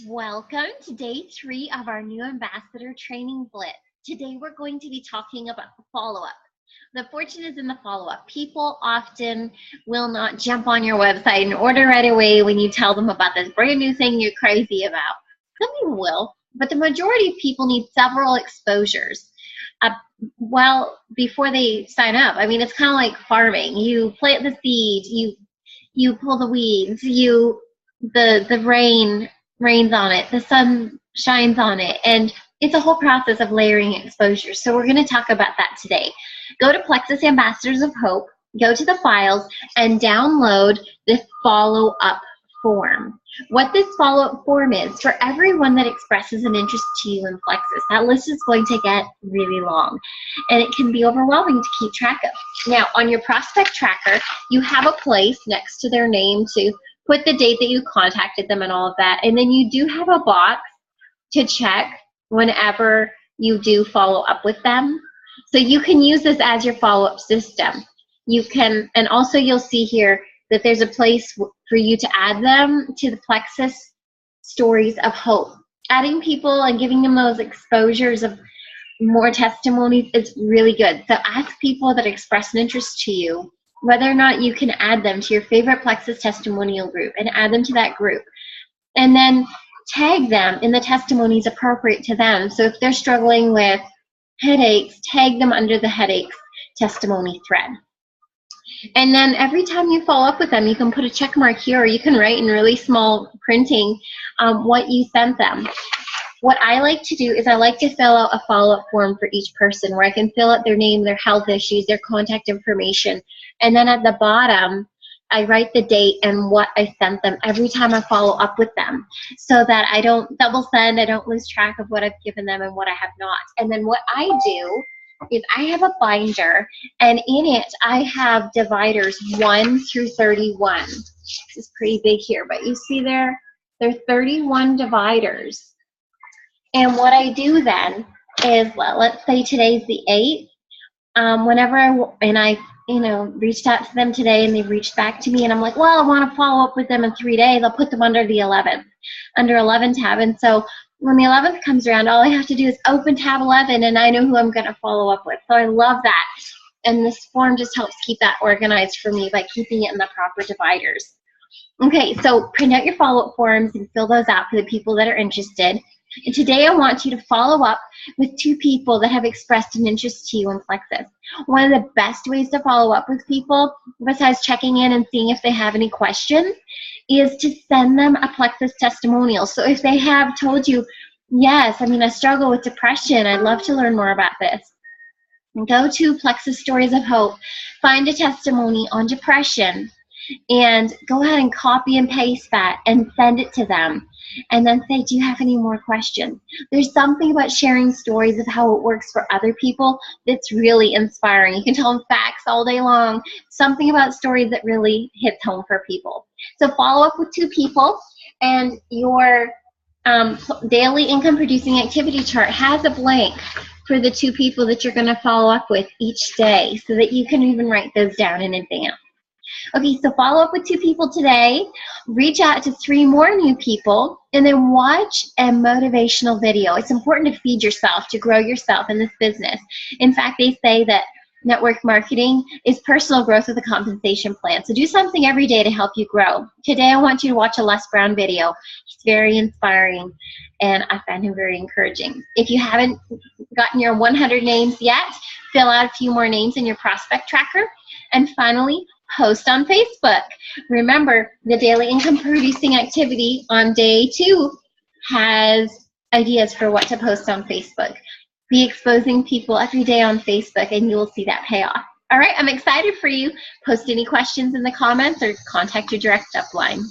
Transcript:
Welcome to day 3 of our new ambassador training blitz. Today we're going to be talking about the follow-up. The fortune is in the follow-up. People often will not jump on your website and order right away when you tell them about this brand new thing you're crazy about. Some people will, but the majority of people need several exposures. Well, before they sign up. I mean, it's kind of like farming. You plant the seed, you pull the weeds, the rain rains on it, the sun shines on it, and it's a whole process of layering exposure. So we're going to talk about that today. Go to Plexus Ambassadors of Hope, go to the files, and download the follow-up form. What this follow-up form is, for everyone that expresses an interest to you in Plexus, that list is going to get really long, and it can be overwhelming to keep track of. Now, on your prospect tracker, you have a place next to their name to put the date that you contacted them and all of that. And then you do have a box to check whenever you do follow up with them. So you can use this as your follow-up system. You can, and also you'll see here that there's a place for you to add them to the Plexus Stories of Hope. Adding people and giving them those exposures of more testimonies is really good. So ask people that express an interest to you whether or not you can add them to your favorite Plexus testimonial group and add them to that group. And then tag them in the testimonies appropriate to them. So if they're struggling with headaches, tag them under the headaches testimony thread. And then every time you follow up with them, you can put a check mark here, or you can write in really small printing what you sent them. What I like to do is I like to fill out a follow-up form for each person where I can fill out their name, their health issues, their contact information. And then at the bottom, I write the date and what I sent them every time I follow up with them so that I don't double send, I don't lose track of what I've given them and what I have not. And then what I do is I have a binder, and in it I have dividers 1 through 31. This is pretty big here, but you see there are 31 dividers. And what I do then is, well, let's say today's the 8th. Whenever I reached out to them today and they reached back to me and I'm like, well, I want to follow up with them in 3 days, I'll put them under the 11th, under 11 tab. And so when the 11th comes around, all I have to do is open tab 11 and I know who I'm going to follow up with. So I love that. And this form just helps keep that organized for me by keeping it in the proper dividers. Okay, so print out your follow-up forms and fill those out for the people that are interested. And today I want you to follow up with 2 people that have expressed an interest to you in Plexus. One of the best ways to follow up with people, besides checking in and seeing if they have any questions, is to send them a Plexus testimonial. So if they have told you, yes, I struggle with depression, I'd love to learn more about this, go to Plexus Stories of Hope, find a testimony on depression, and go ahead and copy and paste that and send it to them. And then say, do you have any more questions? There's something about sharing stories of how it works for other people that's really inspiring. You can tell them facts all day long. Something about stories that really hits home for people. So follow up with 2 people, and your daily income producing activity chart has a blank for the 2 people that you're going to follow up with each day so that you can even write those down in advance. Okay, so follow up with 2 people today, reach out to 3 more new people, and then watch a motivational video. It's important to feed yourself, to grow yourself in this business. In fact, they say that network marketing is personal growth with a compensation plan. So do something every day to help you grow. Today, I want you to watch a Les Brown video. It's very inspiring, and I find him very encouraging. If you haven't gotten your 100 names yet, fill out a few more names in your prospect tracker. And finally, post on Facebook. Remember, the daily income producing activity on day 2 has ideas for what to post on Facebook. Be exposing people every day on Facebook and you will see that pay off. All right, I'm excited for you. Post any questions in the comments or contact your direct upline.